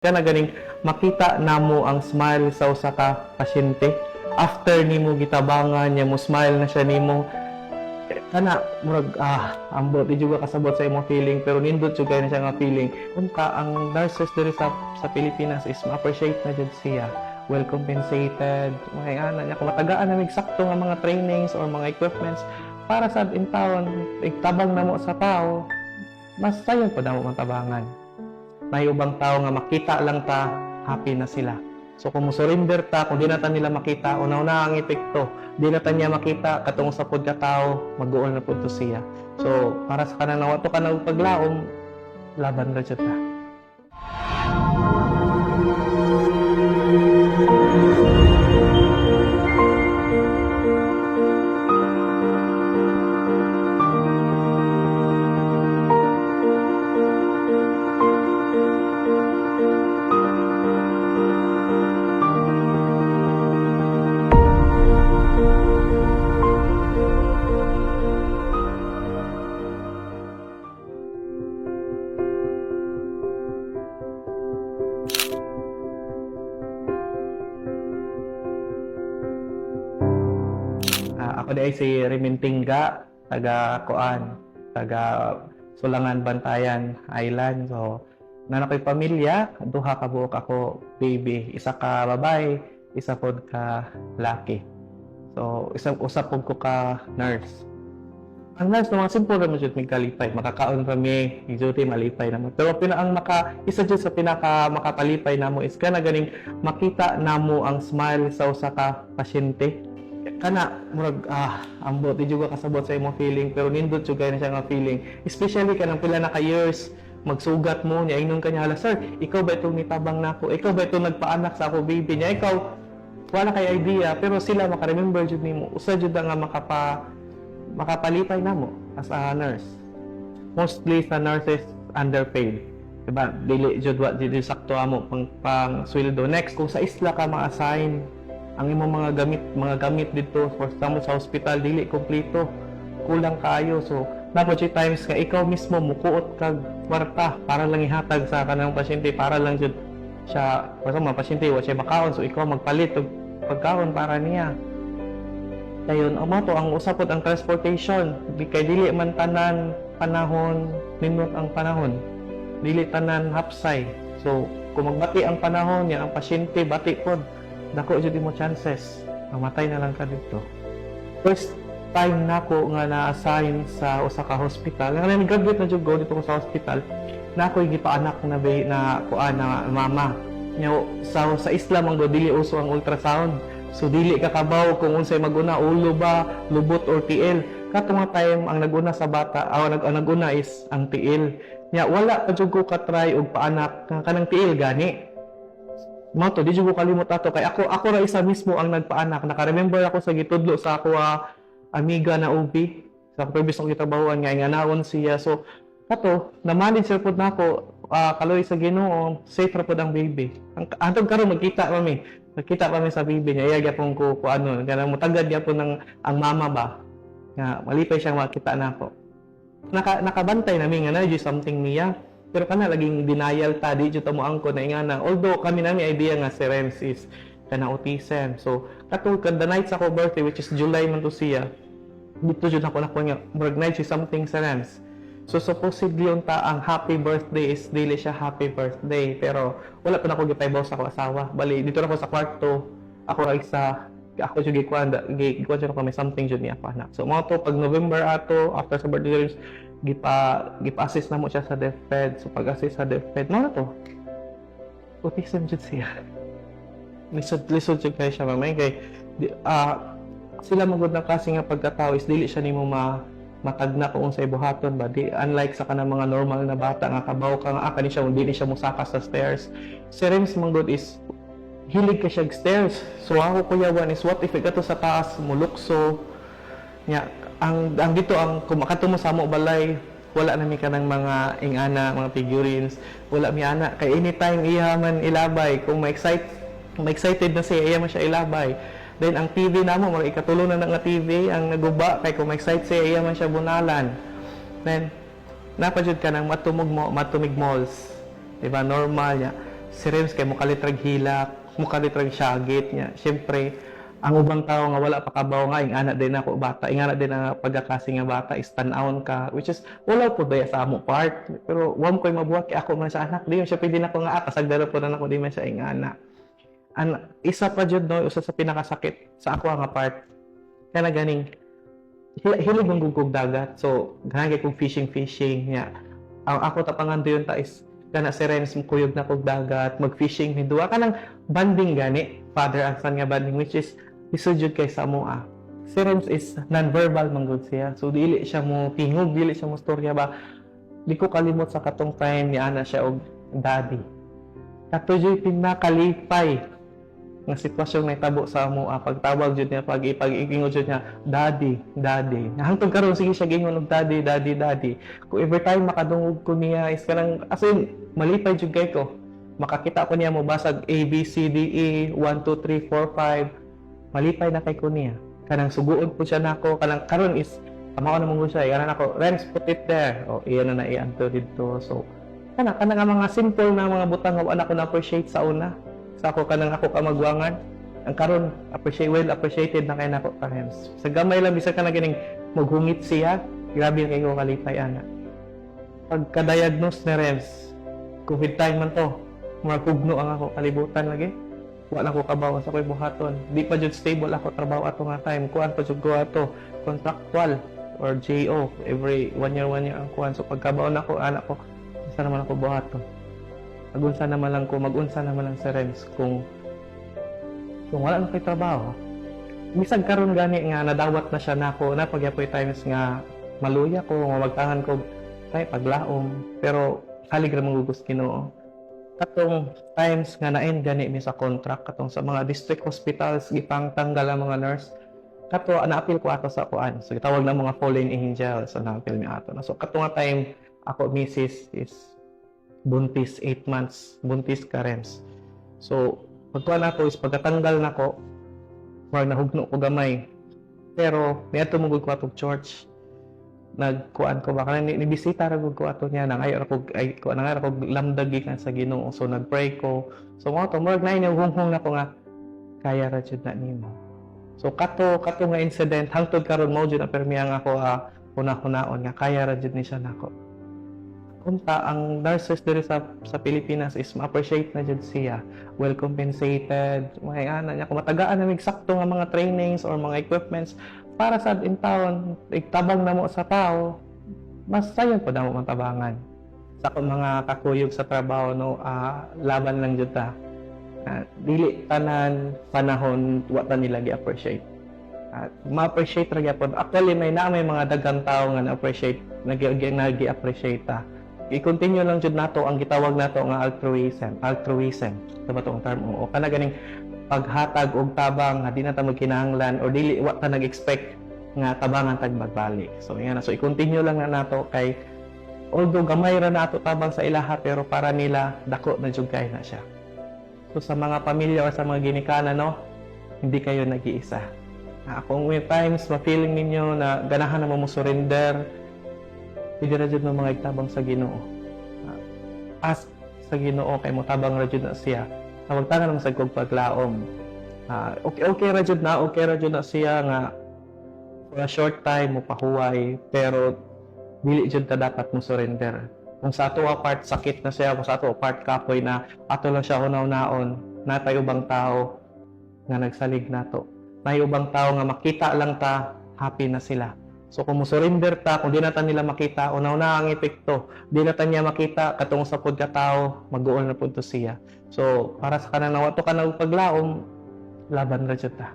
Kana ganing makita namo ang smile sa usa ka pasyente after nimo gitabangan niya mo smile na siya nimo kana murag ambot di juga kasabot sa imong feeling pero nindot jud kay na siya nga feeling unta ang nurses diri sa Pilipinas is ma-appreciate na jud siya, well compensated mga ana niya kung matagaan na eksakto nga mga trainings or mga equipments para sa intawon igtabang namo sa tao mas sayon pa namo matabangan. May ubang tao nga makita lang ta, happy na sila. So kung surrender ta, kung di na ta nila makita, una-una ang epekto, di na ta niya makita, katong sa pod ka tao, mag-uol na po to siya. So para sa kanang nawato ka na paglaom, laban na siya ta. Ako di ay si Rimintingga, taga Kuan, taga Sulangan, Bantayan Island. So, nanak ko'y pamilya, duha ka buok ako baby, isa ka babae, isa pod ka laki. So, usap pod ko ka nurse. Ang nurse naman simple naman jud mig kalipay, makakaon kami, duty malipay naman. Pero isa jud sa pinaka makapalipay namo is kana ganing makita namo ang smile sa usa ka pasyente. Kana murag ambot di juga kasabot sa imong feeling pero nindot jud kay na siya nga feeling, especially kanang pila na ka years magsugat mo niya ingnon kanya hala sir ikaw ba itong nitabang nako, ikaw ba itong nagpaanak sa ako baby niya, ikaw wala kay idea pero sila maka-remember jud nimo, usa jud nga makapalipay namo as a nurse. Mostly sa nurses underpaid, diba? Dili jud wa jud sakto amo pang sweldo. Next, kung sa isla ka ma-assign ang imong mga gamit dito for example sa hospital dili kompleto, kulang kaayo. So napo times nga ikaw mismo mukuot kag kwarta para lang ihatag sa kanang pasyente, para lang jud siya para sa pasyente wa siya makaon, so ikaw magpalit og pagkaon para niya. Dayon to ang usapod ang transportation, di kay dili man tanan panahon nindot ang panahon, dili tanan hapsay. So kung magbati ang panahon niya ang pasyente bati pod, dako jud mo chances mamatay na lang ka dito. First time nako nga na-assign sa usa ka hospital, nga nag-graduate na jud go dito ko sa hospital, nako gipaanak na kuan na mama nya sa Islam ang dili uso ang ultrasound. So dili ka kabaw kung unsay maguna, ulo ba, lubot or tiil. Katong time ang naguna sa bata, ang naguna is ang tiil. Nya wala pa jud ko ka-try og paanak kanang tiil gani. Moto di jud ko kalimot ato kay ako ra isa mismo ang nagpaanak. Naka-remember ako sa gitudlo sa ako amiga na OB sa previous kong kitabahuan nga naon siya. So kato na-manage pod nako kaloy sa Ginoo, safe ra pod ang baby. Antong karon Nakita kami sa baby niya, iya gyapon ko ano, kanang mutagad gyapon ng ang mama ba. Nga malipay siyang makita nako. Nakabantay nami nga na something niya. Pero kana laging denial ta di jud mo angko na ingana. Although kami nami idea nga si Rems is kana autism. So katong the night sa ko birthday which is July man to siya. Dito jud ako nga murag night si something sa Rems. So supposedly unta ang happy birthday is dili siya happy birthday, pero wala pa na ako gipaybaw sa ako asawa. Bali dito na ako sa kwarto, ako jud gikuan jud ako may something jud niya pa anak. So mo to pag November ato after sa birthday gipa-assist na mo siya sa DepEd. So pag-assist sa DepEd mo na to autism jud siya. Lisod jud kay siya mamay kay sila magud na kasi nga pagkatao is dili siya nimo matagna kung sa ibuhaton ba di, unlike sa kanang mga normal na bata nga kabaw ka nga kani siya dili siya musaka sa stairs. Si Rems manggod is hilig ka siya stairs. So ako kuyawan is what if ikato sa taas mulukso nya ang dito ang kumakato mo sa mo balay wala na mi kanang mga ingana mga figurines, wala mi ana kay anytime iya man ilabay kung ma-excited na siya iya man siya ilabay. Then ang TV namo mga ikatulo na nga TV ang naguba kay kung ma-excite siya iya man siya bunalan. Then napajud ka nang matumig malls, diba normal ya. si Rems kay mukalitrag hilak, mukalitrag syagit niya. Siyempre, ang ubang tao nga wala pa kabaw nga, ingana din ako bata, ingana din ang pagkakasi nga bata, is tan-awon ka, which is, wala po daya sa amo part. Pero, wam ko'y mabuhat, kay ako man sa anak, di siya pwede na ko nga, kasagdara po na ako, di man siya ingana. Isa pa dyan, no, isa sa pinakasakit sa ako nga part, kaya na ganing, hilig ng gugog dagat, so, ganagay kong fishing, niya. Ang ako tapangan doon ta is, kana si Renz kuyog na kog dagat, mag-fishing ni duwa ka ng banding gani, father and son nga banding, which is isujud kay Samoa. Si Renz is non-verbal manggod siya. So dili siya mo tingog, dili siya mo storya ba. Di ko kalimot sa katong time ni ana siya og daddy. Kato jud pinakalipay nga sitwasyon may tabo sa Samoa. Pagtawag jud niya, pag-ingod jud niya, daddy. Hangtod karon sige siya gingon og daddy. Kung every time makadungog ko niya is kanang as in malipay jud kay ko. Makakita ko niya mo basag A, B, C, D, E, 1, 2, 3, 4, 5. Malipay na kay ko niya. Kanang suguon po siya nako. Kanang karon is tama ko na mong siya. Iyan ako, Renz, put it there. O iyan na ianto dito. So, kanang mga simple na mga butang nga wala ko na appreciate sa una. Sa ako kanang ako kamagwangan. Ang karon appreciated na kay nako ka Renz. Sa gamay lang bisa ka na ganing maghungit siya. Grabe kay ko kalipay ana. Pagka-diagnose ni Renz, COVID time man to. Markugno ang ako kalibutan lagi. Wala ko kabawa sa ko'y buhaton. Di pa jud stable ako trabaho ato nga time. Kuan pa jud ko ato contractual or JO every 1 year ang kuan. So pagkabaon ako anak ko, isa naman ako buhaton. Mag-unsa naman lang sa Renz kung wala na ko'y trabaho. Bisag karon gani nga nadawat na siya nako na pagyapoy times nga maluya ko, magtangan ko tay paglaom. Pero halig ra mangugos Ginoo. Katong times nga na-end gani mi sa contract katong sa mga district hospitals gipang tanggal ang mga nurse kato na-appeal ko ato sa kuan so gitawag na mga fallen angels so na-appeal mi ato na so kato nga time ako misis is buntis 8 months buntis ka Renz so pagkuan nato is pagkatanggal nako wag nahugno ko gamay pero niadto mo gud ko atong church nagkuan ko ba kanang nibisita ra gud ko ato niya nang ayo ra ko lamdag gikan sa Ginoo so nagpray ko so mo to murag na hunghong na ko nga kaya ra jud na nimo so kato nga incident hangtod karon mo jud na permiyang ako una-hunaon nga kaya ra jud ni siya nako unta ang nurses diri sa Pilipinas is ma-appreciate na jud siya well compensated mga ana niya kung matagaan na eksakto nga mga trainings or mga equipments para sa in town, igtabang na mo sa tao, mas sayon po na mo mantabangan. Sa akong mga kakuyog sa trabaho, no, laban lang dyan ta. Dili tanan panahon, wata nila gi-appreciate. Ma-appreciate ra gyapon. Actually, may mga dagang tao nga na-appreciate, nagi-appreciate ta. I-continue lang dyan nato, ang gitawag nato nga altruism. Ito ba itong term? O ka na ganing paghatag og tabang nga di na ta magkinahanglan or dili wa ta nag-expect nga tabangan tag magbalik. So yan so i-continue lang na nato kay although gamay ra nato tabang sa ilaha pero para nila dako na jud kay na siya. So sa mga pamilya or sa mga ginikanan no, hindi kayo nag-iisa. Kung may times ma-feeling ninyo na ganahan na mo surrender, pwede ra jud mo mga igtabang sa Ginoo. Ask sa Ginoo kay mo tabang ra jud na siya. Tawag-tangan naman sa kong paglaom. Okay ra jud na siya nga for a short time mo pahuway pero dili jud ta dapat mo surrender. Kung sa ato part sakit na siya, kung sa ato part kapoy na ato lang siya hunaw-naon, natay ubang tao nga nagsalig nato. May ubang tao nga makita lang ta, happy na sila. So kung mo surrender ta, kung di na ta nila makita, unaw na ang epekto. Di na ta niya makita, katong sa pod ka tao, mag-uol na po to siya. So para sa kanang nawato ka na paglaom, laban ra jud ta.